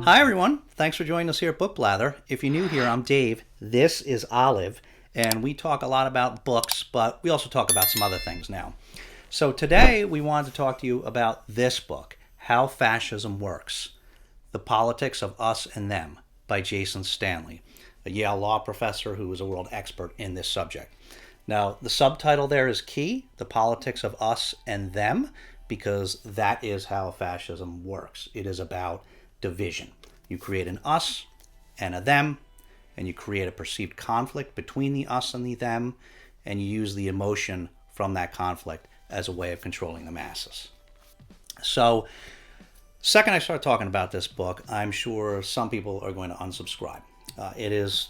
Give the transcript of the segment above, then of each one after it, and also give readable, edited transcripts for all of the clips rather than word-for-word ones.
Hi, everyone. Thanks for joining us here at Book Blather. If you're new here, I'm Dave. This is Olive. And we talk a lot about books, but we also talk about some other things now. So today we wanted to talk to you about this book, How Fascism Works, The Politics of Us and Them, by Jason Stanley, a Yale law professor who is a world expert in this subject. Now, the subtitle there is key, The Politics of Us and Them, because that is how fascism works. It is about division. You create an us and a them, and you create a perceived conflict between the us and the them, and you use the emotion from that conflict as a way of controlling the masses. So, second I start talking about this book, I'm sure some people are going to unsubscribe. It is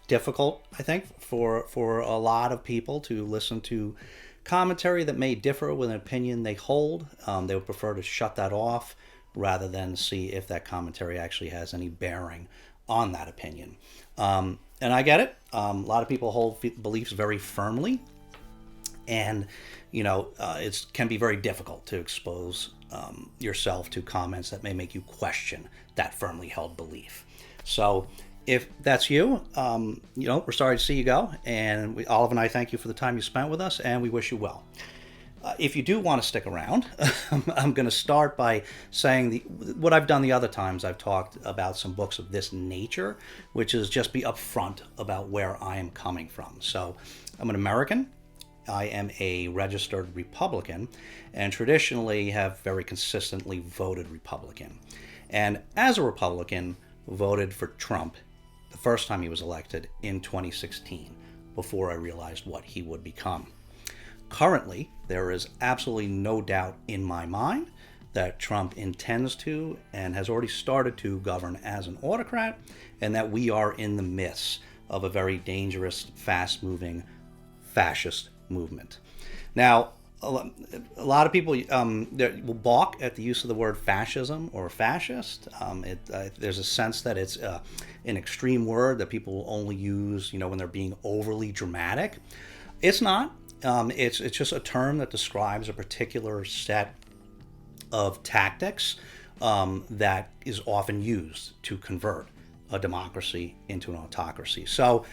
difficult, I think, for a lot of people to listen to commentary that may differ with an opinion they hold. They would prefer to shut that off rather than see if that commentary actually has any bearing on that opinion. And I get it. A lot of people hold beliefs very firmly, and it can be very difficult to expose yourself to comments that may make you question that firmly held belief. So if that's you, we're sorry to see you go, and Olive and I thank you for the time you spent with us, and we wish you well. If you do want to stick around, I'm going to start by saying what I've done the other times I've talked about some books of this nature, which is just be upfront about where I am coming from. So I'm an American. I am a registered Republican, and traditionally have very consistently voted Republican. And as a Republican, voted for Trump the first time he was elected in 2016, before I realized what he would become. Currently, there is absolutely no doubt in my mind that Trump intends to and has already started to govern as an autocrat, and that we are in the midst of a very dangerous, fast-moving fascist movement. Now, a lot of people will balk at the use of the word fascism or fascist. There's a sense that it's an extreme word that people will only use, when they're being overly dramatic. It's not. It's just a term that describes a particular set of tactics that is often used to convert a democracy into an autocracy. So,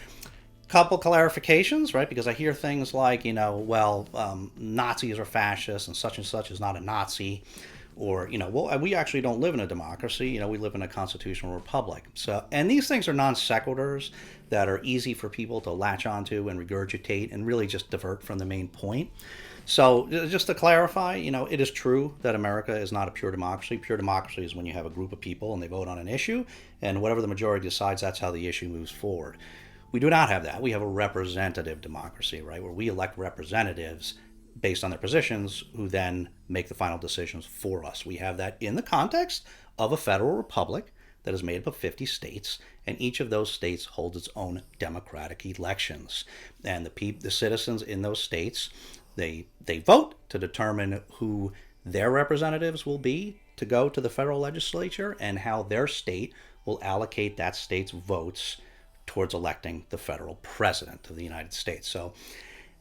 couple clarifications, right? Because I hear things like, Nazis are fascists and such is not a Nazi. Or, we actually don't live in a democracy. We live in a constitutional republic. So, and these things are non sequiturs that are easy for people to latch onto and regurgitate and really just divert from the main point. So, just to clarify, it is true that America is not a pure democracy. Pure democracy is when you have a group of people and they vote on an issue, and whatever the majority decides, that's how the issue moves forward. We do not have that. We have a representative democracy, right, where we elect representatives based on their positions, who then make the final decisions for us. We have that in the context of a federal republic that is made up of 50 states, and each of those states holds its own democratic elections. And the citizens in those states, they vote to determine who their representatives will be to go to the federal legislature, and how their state will allocate that state's votes towards electing the federal president of the United States. So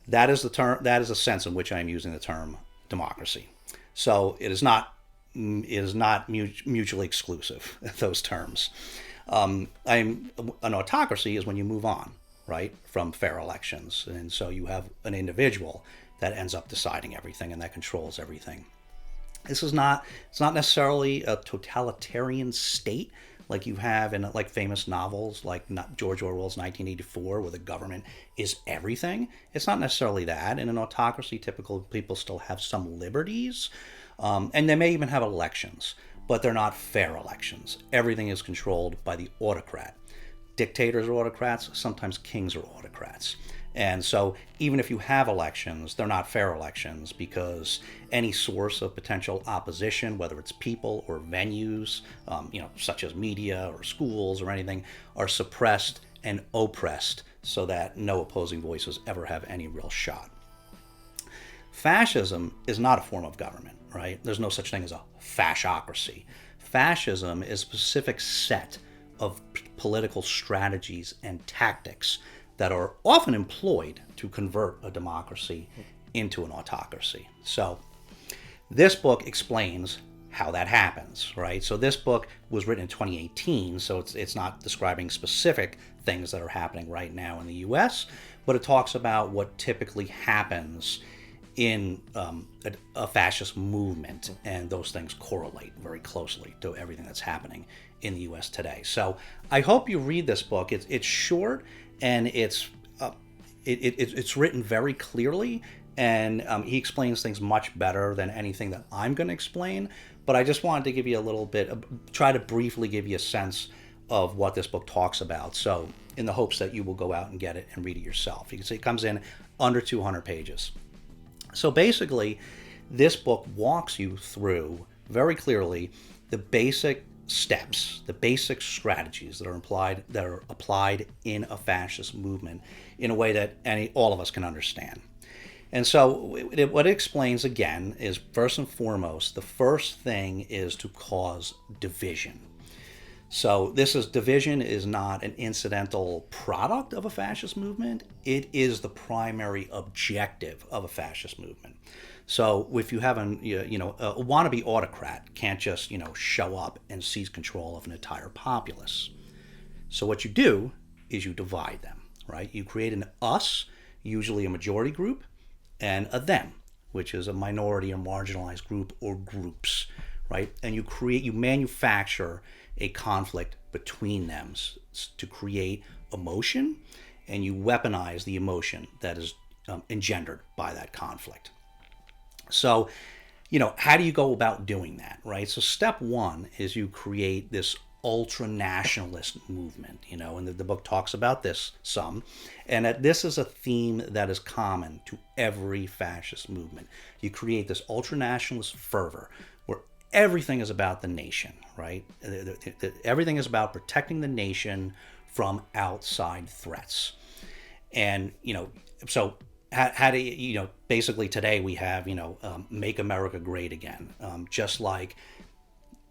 that is the term. That is the sense in which I am using the term democracy. So it is not mutually exclusive, those terms. An autocracy is when you move on, right, from fair elections, and so you have an individual that ends up deciding everything and that controls everything. It's not necessarily a totalitarian state like you have in famous novels like George Orwell's 1984, where the government is everything. It's not necessarily that. In an autocracy, typical people still have some liberties, and they may even have elections, but they're not fair elections. Everything is controlled by the autocrat. Dictators are autocrats, sometimes kings are autocrats. And so even if you have elections, they're not fair elections, because any source of potential opposition, whether it's people or venues, such as media or schools or anything, are suppressed and oppressed so that no opposing voices ever have any real shot. Fascism is not a form of government, right? There's no such thing as a fascocracy. Fascism is a specific set of political strategies and tactics that are often employed to convert a democracy into an autocracy. So this book explains how that happens, right? So this book was written in 2018, so it's not describing specific things that are happening right now in the U.S., but it talks about what typically happens in a fascist movement, and those things correlate very closely to everything that's happening in the U.S. today. So I hope you read this book. It's short, and it's written very clearly, and he explains things much better than anything that I'm going to explain. But I just wanted to give you a little bit, try to briefly give you a sense of what this book talks about. So in the hopes that you will go out and get it and read it yourself. You can see it comes in under 200 pages. So basically, this book walks you through very clearly the basic steps, the basic strategies that are applied in a fascist movement in a way that all of us can understand. And so what it explains, again, is first and foremost, the first thing is to cause division. So division is not an incidental product of a fascist movement. It is the primary objective of a fascist movement. So if you have a wannabe autocrat can't just, show up and seize control of an entire populace. So what you do is you divide them, right? You create an us, usually a majority group, and a them, which is a minority or marginalized group or groups, right? And you manufacture a conflict between them to create emotion, and you weaponize the emotion that is engendered by that conflict. So, how do you go about doing that, right? So step one is you create this ultra-nationalist movement, and the book talks about this some, and that this is a theme that is common to every fascist movement. You create this ultra-nationalist fervor where everything is about the nation, right? Everything is about protecting the nation from outside threats. And, so how do you, basically today we have, Make America Great Again, just like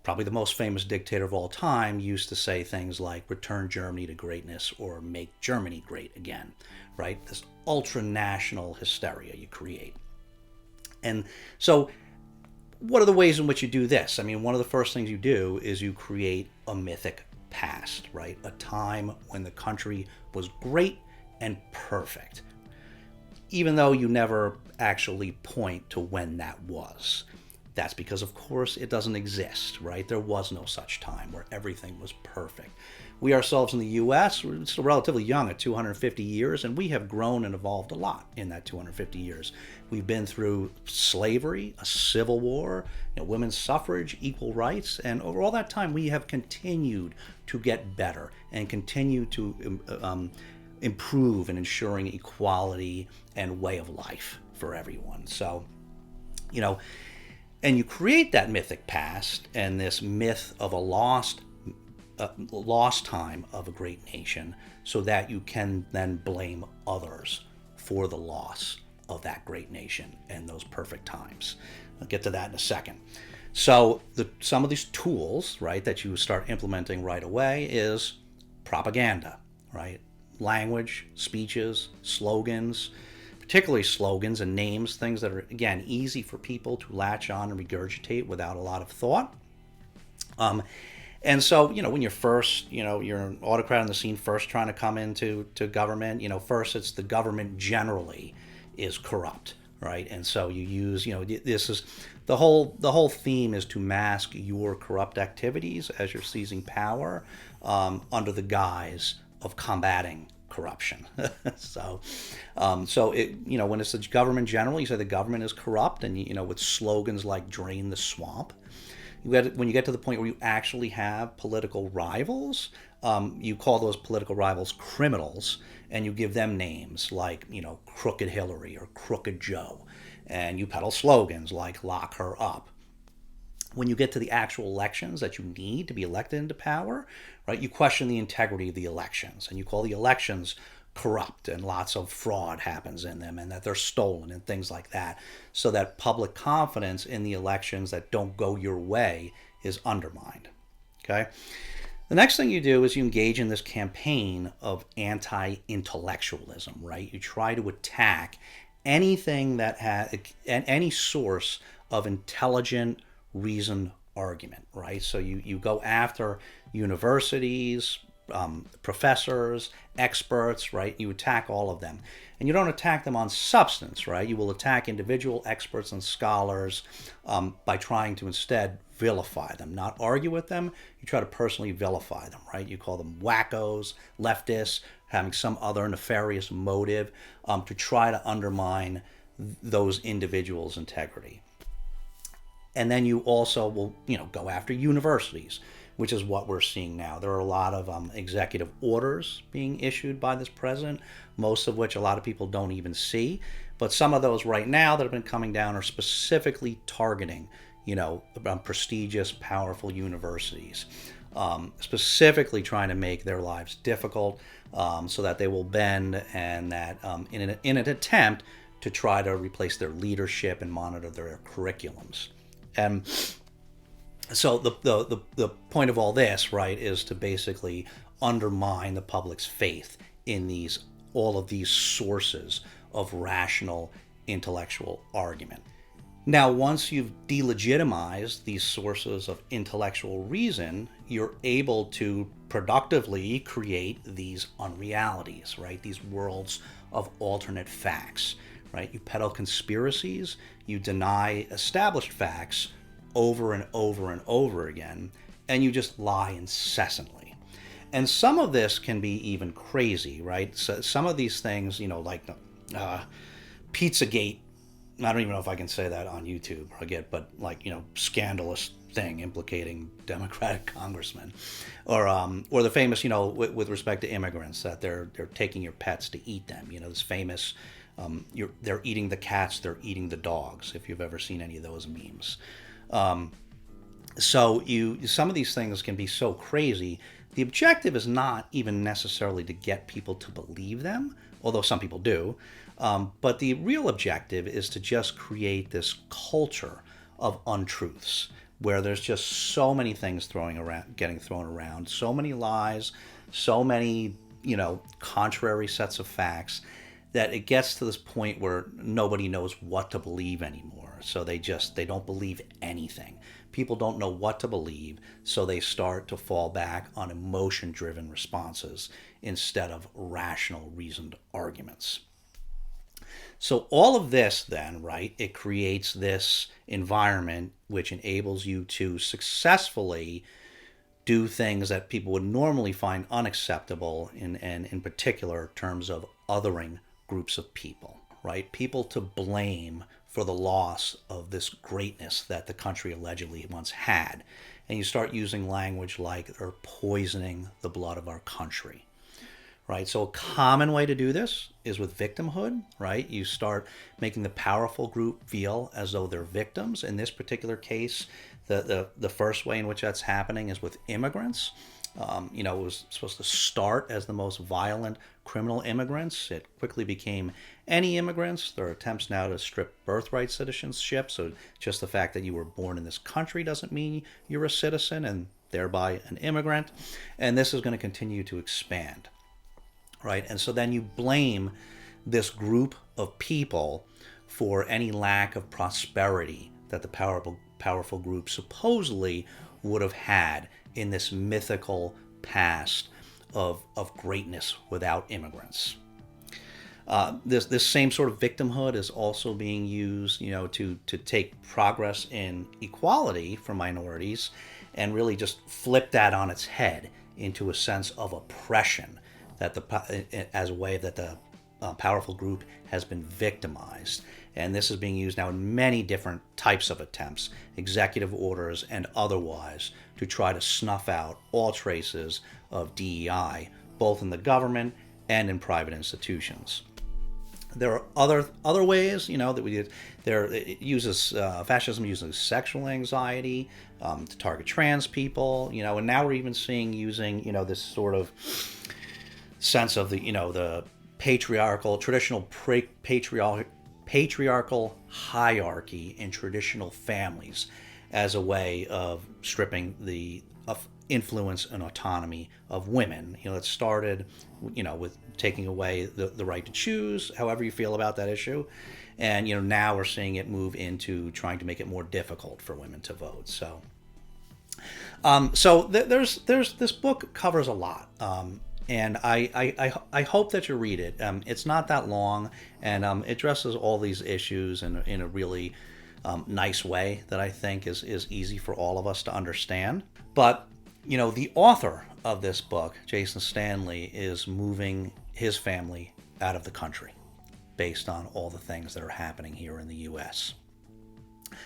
probably the most famous dictator of all time used to say things like return Germany to greatness or make Germany great again, right? This ultra-national hysteria you create. And so what are the ways in which you do this? I mean, one of the first things you do is you create a mythic past, right? A time when the country was great and perfect, even though you never actually point to when that was. That's because, of course, it doesn't exist, right? There was no such time where everything was perfect. We ourselves in the U.S., we're still relatively young at 250 years, and we have grown and evolved a lot in that 250 years. We've been through slavery, a civil war, women's suffrage, equal rights, and over all that time we have continued to get better and continue to improve in ensuring equality and way of life for everyone. So, and you create that mythic past and this myth of a lost time of a great nation so that you can then blame others for the loss of that great nation and those perfect times. I'll get to that in a second. So some of these tools, right, that you start implementing right away is propaganda, right? Language, speeches, slogans, particularly slogans and names, things that are, again, easy for people to latch on and regurgitate without a lot of thought. And so, when you're first, you're an autocrat on the scene, first trying to come into government, first it's the government generally is corrupt, right? And so you use, this is the whole theme is to mask your corrupt activities as you're seizing power under the guise of combating corruption. So it, when it's the government generally, you say the government is corrupt, and with slogans like "drain the swamp." When you get to the point where you actually have political rivals, you call those political rivals criminals, and you give them names like Crooked Hillary or Crooked Joe, and you peddle slogans like "lock her up." When you get to the actual elections that you need to be elected into power, right, you question the integrity of the elections, and you call the elections corrupt and lots of fraud happens in them and that they're stolen and things like that, so that public confidence in the elections that don't go your way is undermined. Okay? The next thing you do is you engage in this campaign of anti-intellectualism, right? You try to attack anything that has any source of intelligent reason argument, right? So you go after universities, professors, experts, right? You attack all of them. And you don't attack them on substance, right? You will attack individual experts and scholars by trying to instead vilify them, not argue with them. You try to personally vilify them, right? You call them wackos, leftists, having some other nefarious motive to try to undermine those individuals' integrity. And then you also will, go after universities, which is what we're seeing now. There are a lot of executive orders being issued by this president, most of which a lot of people don't even see. But some of those right now that have been coming down are specifically targeting, prestigious, powerful universities, specifically trying to make their lives difficult so that they will bend, and that in an attempt to try to replace their leadership and monitor their curriculums. And so the point of all this, right, is to basically undermine the public's faith in all of these sources of rational intellectual argument. Now, once you've delegitimized these sources of intellectual reason, you're able to productively create these unrealities, right? These worlds of alternate facts, right? You peddle conspiracies, you deny established facts over and over and over again, and you just lie incessantly. And some of this can be even crazy, right? So some of these things, like Pizzagate, I don't even know if I can say that on YouTube, but scandalous thing implicating Democratic congressmen, or the famous, with respect to immigrants, that they're taking your pets to eat them. This famous, they're eating the cats, they're eating the dogs. If you've ever seen any of those memes. So some of these things can be so crazy. The objective is not even necessarily to get people to believe them, although some people do. But the real objective is to just create this culture of untruths, where there's just so many things getting thrown around, so many lies, so many, contrary sets of facts, that it gets to this point where nobody knows what to believe anymore. So they don't believe anything. People don't know what to believe, so they start to fall back on emotion-driven responses instead of rational, reasoned arguments. So all of this then, right, it creates this environment which enables you to successfully do things that people would normally find unacceptable, in particular terms of othering groups of people, right? People to blame for the loss of this greatness that the country allegedly once had. And you start using language like they're poisoning the blood of our country, right? So a common way to do this is with victimhood, right? You start making the powerful group feel as though they're victims. In this particular case, the first way in which that's happening is with immigrants. It was supposed to start as the most violent criminal immigrants. It quickly became any immigrants. There are attempts now to strip birthright citizenship. So just the fact that you were born in this country doesn't mean you're a citizen and thereby an immigrant. And this is going to continue to expand, right? And so then you blame this group of people for any lack of prosperity that the powerful group supposedly would have had in this mythical past of greatness without immigrants. This same sort of victimhood is also being used, to take progress in equality for minorities and really just flip that on its head into a sense of oppression, as a way that the powerful group has been victimized. And this is being used now in many different types of attempts, executive orders and otherwise, to try to snuff out all traces of DEI, both in the government and in private institutions. There are other ways, that we did. Fascism uses sexual anxiety to target trans people, and now we're even seeing using, this sort of sense of the traditional patriarchal hierarchy in traditional families as a way of stripping the influence and autonomy of women. It started, with taking away the right to choose, however you feel about that issue. And, now we're seeing it move into trying to make it more difficult for women to vote. So There's this book covers a lot, and I hope that you read it. It's not that long, and it addresses all these issues in a really nice way that I think is easy for all of us to understand. But the author of this book, Jason Stanley, is moving his family out of the country based on all the things that are happening here in the U.S.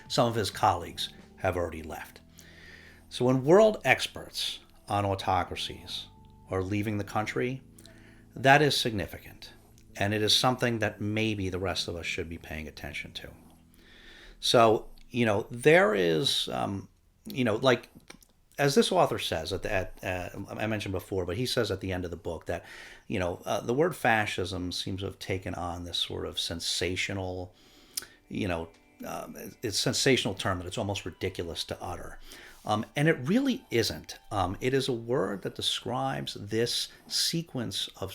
Some of his colleagues have already left. So when world experts on autocracies are leaving the country, that is significant. And it is something that maybe the rest of us should be paying attention to. So, there is, like, as this author says, I mentioned before, but he says at the end of the book that, the word fascism seems to have taken on this sort of sensational, it's a sensational term that it's almost ridiculous to utter. And it really isn't. It is a word that describes this sequence of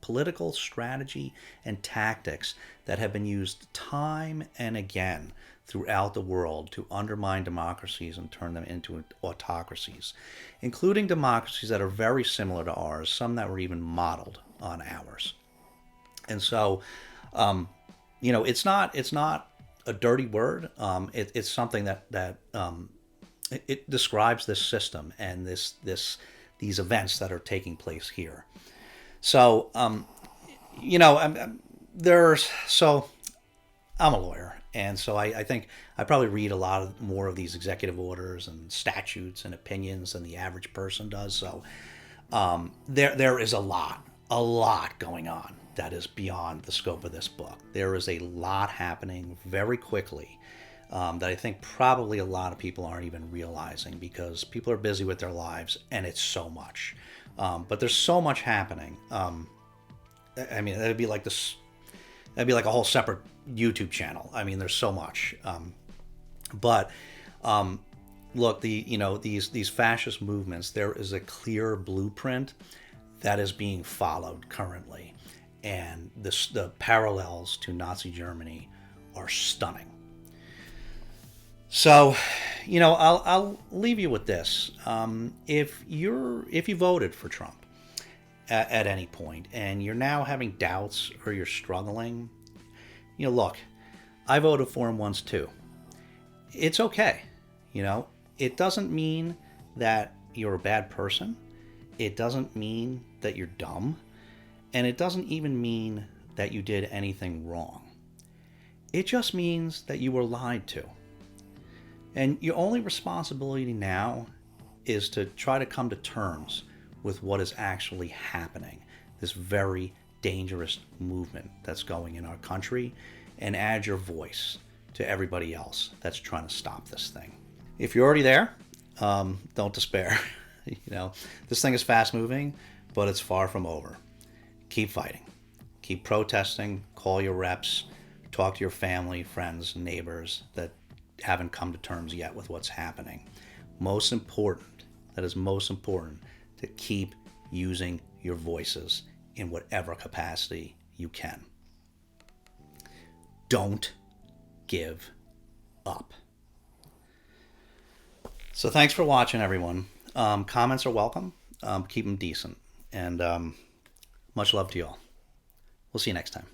political strategy and tactics that have been used time and again throughout the world to undermine democracies and turn them into autocracies, including democracies that are very similar to ours, some that were even modeled on ours. And so, it's not a dirty word. It's something that it describes this system and these events that are taking place here. So, I'm a lawyer, and so I think I probably read a lot more of these executive orders and statutes and opinions than the average person does. So, there is a lot going on that is beyond the scope of this book. There is a lot happening very quickly. That I think probably a lot of people aren't even realizing because people are busy with their lives and it's so much. But there's so much happening. That'd be like a whole separate YouTube channel. There's so much. Look, these fascist movements, there is a clear blueprint that is being followed currently. And the parallels to Nazi Germany are stunning. So, I'll leave you with this. If you voted for Trump at any point and you're now having doubts or you're struggling, look, I voted for him once too. It's okay. It doesn't mean that you're a bad person. It doesn't mean that you're dumb. And it doesn't even mean that you did anything wrong. It just means that you were lied to. And your only responsibility now is to try to come to terms with what is actually happening, this very dangerous movement that's going in our country, and add your voice to everybody else that's trying to stop this thing. If you're already there, don't despair. This thing is fast moving, but it's far from over. Keep fighting. Keep protesting. Call your reps. Talk to your family, friends, neighbors that haven't come to terms yet with what's happening. Most important to keep using your voices in whatever capacity you can. Don't give up. So thanks for watching, everyone. Comments are welcome. Keep them decent. And much love to you all. We'll see you next time.